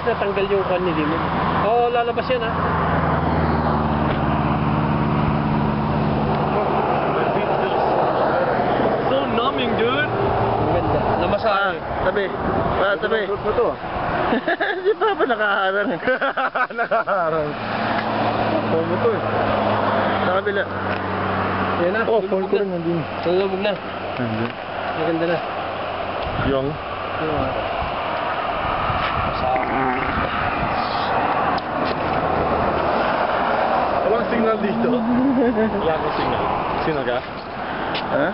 least natanggal yung kwan ni Dimon. Oo, lalabas yan ha. So numbing, dude. Ang ganda. Namasahe. Tabi. Tabi. Ito to. Di pa nakaharang. Nakaharang. Phone mo to eh. Sa kabila. Yan na. Oh, phone ko rin nandun. Nalulubog na. Maganda na. Yung? Walang signal dito. Wala akong signal. Sino ka? Ha?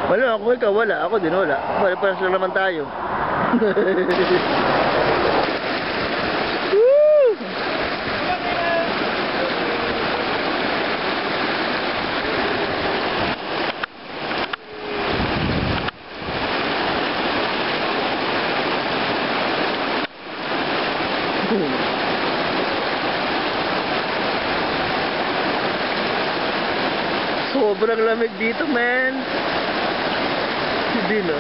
Wala ako, ikaw wala. Ako din wala. Wala pa lang naman tayo. Sobrang lamig dito, man. Hindi, no?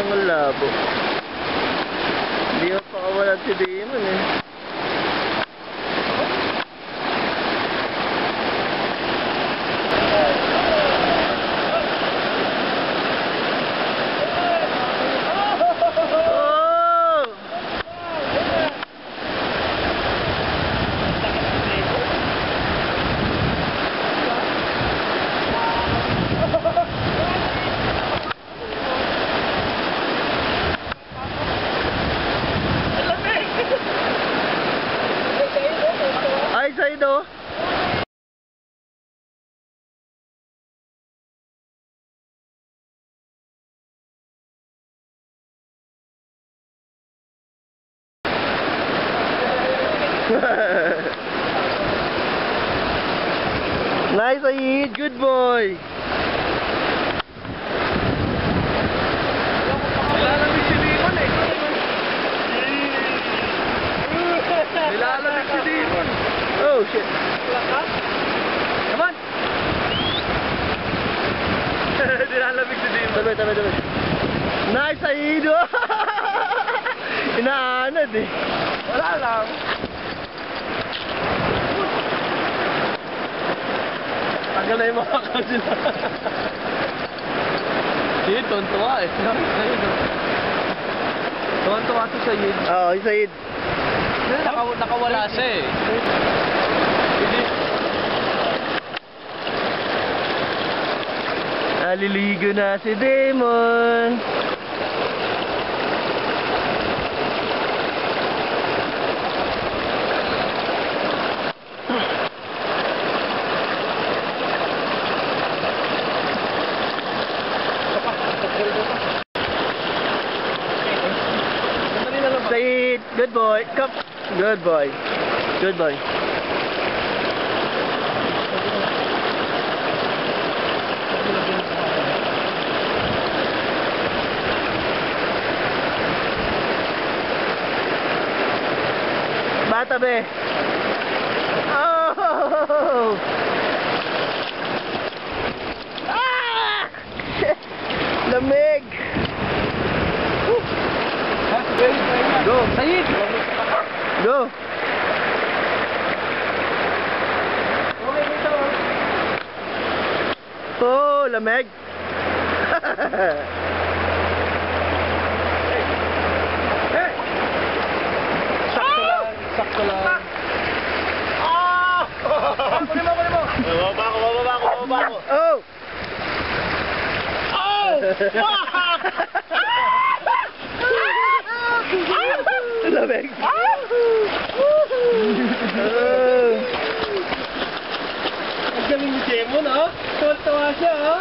Mga labo. Hindi mo pakawalan si Damon, eh. Ay, sa'yo do. Nice, Ayid. Good boy. Nilalamig si Dimon eh. Nilalamig si Dimon. Oh, shit. Come on. Nilalamig si Dimon. Tabi. Nice, Ayid. Inaanad eh. Wala lang. Tagal na yung mga kanila. Sige, tuwan-tuwa eh. Tuwan-tuwa ito sa Yid. Oo, yung Ayid. Nakawala siya eh. Naliligo na si Damon. Sayid, good boy. Come. Good boy. Good boy. Bata be. Oh! Ah! Lamig. Go. Sayid! Go. Oh, lamig. Sakto lang. Bababa ko. Oh. Lamig. Ang galing ni Demon, ha? Tuwa siya, ha?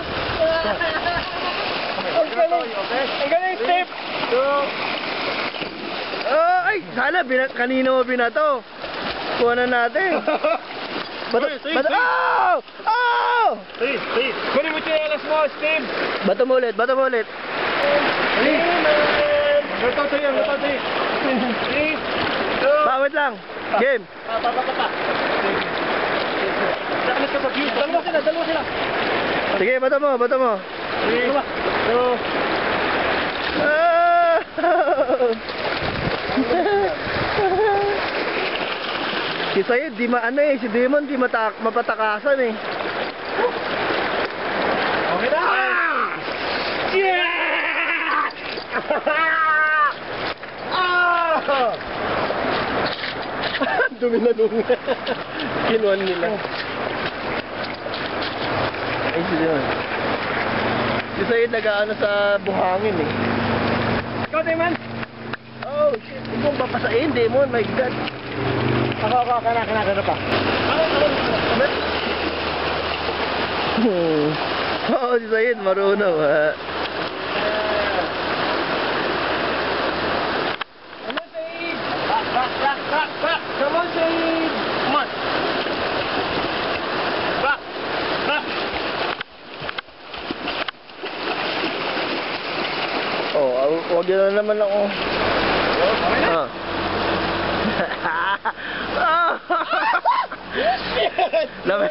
Ang galing, Step! Oh, ay, sana kanino mo binato. Kuha na natin. Bato. Oh! Oh! Hey. Kunin mo yung alas mo, Steve. Bato mo ulit. Gato sa'yo. Steve. Bawit lang. Game. Saklit ka sa view. Dalawa sila. Sige, bato mo. Sige. Ah! Si Sayed, di maano eh. Si Demon, di mapatakasan eh. Okay na! Yeah! Ah! Dumi na nung kinuan nila. Ay, si Demon. Si Sayed nag-ano sa buhangin eh. Ikaw, Demon! Oh, shit. Huwag mong papasain, Demon. My God. Ako, kanaka pa. Oo, si Sayed, marunong ha. Come on, Said! Back! Come on, Said! Come on! Back! Oh, huwag yun na naman ako. Okay na? Ah. Labi.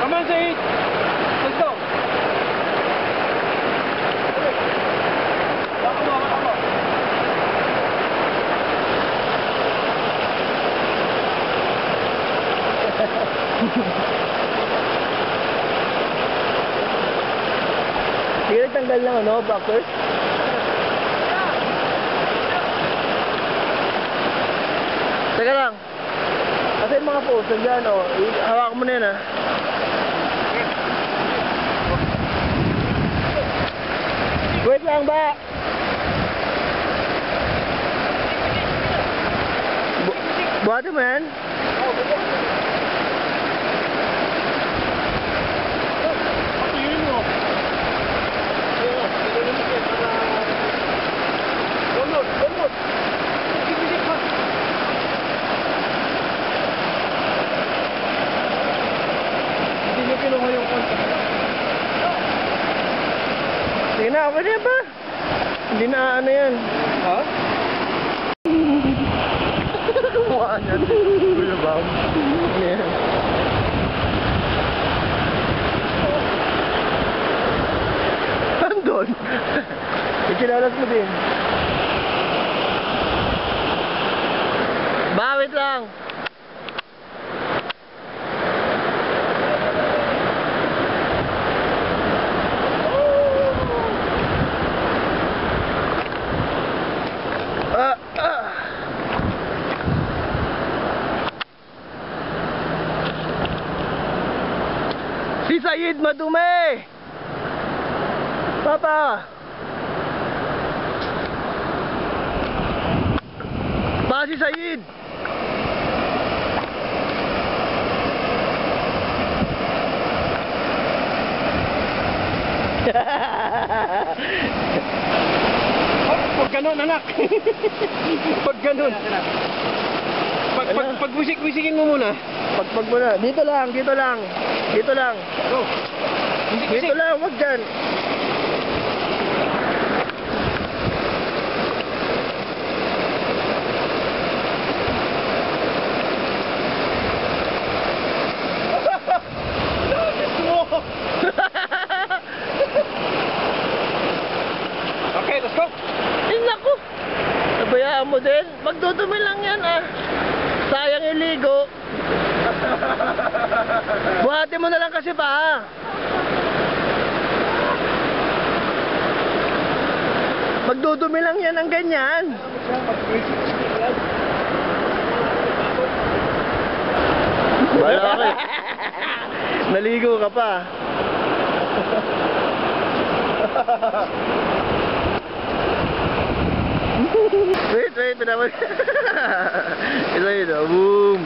Come on, Said! Let's go! Come on. Sige, tanggal lang ano, backers. Teka lang. Kasi yung mga poster dyan, oh. Hawakan mo na yan, ah. Wait lang ba? Buhati mo yan? Patuloy mo. Lumot. Bibilik ka. Hindi nyo kinuha yung konti. Sige na, okay na yan ba? Hindi na ano yan. Ha? Mukha niyan. Kuya Bam. Yan. Andun. Ikinalas mo din. Bawit lang. Si Sayed madumi! Papa! Pa si Sayed! Pag ganun, anak. Pag ganun. Pag wisik-wisikin mo muna. Pagpag mo na. Dito lang. Dito lang. Go. Wisik-wisik. Dito lang. Wag dyan. Okay, let's go. Ay, naku. Nabayaan mo din. Magdudumi lang yan, ah. Sayang iligo. Buhati mo na lang kasi pa, ha. Magdudumi lang yan ang ganyan. Malaki. Naligo ka pa. Wait, pinapag... Ito yun, boom.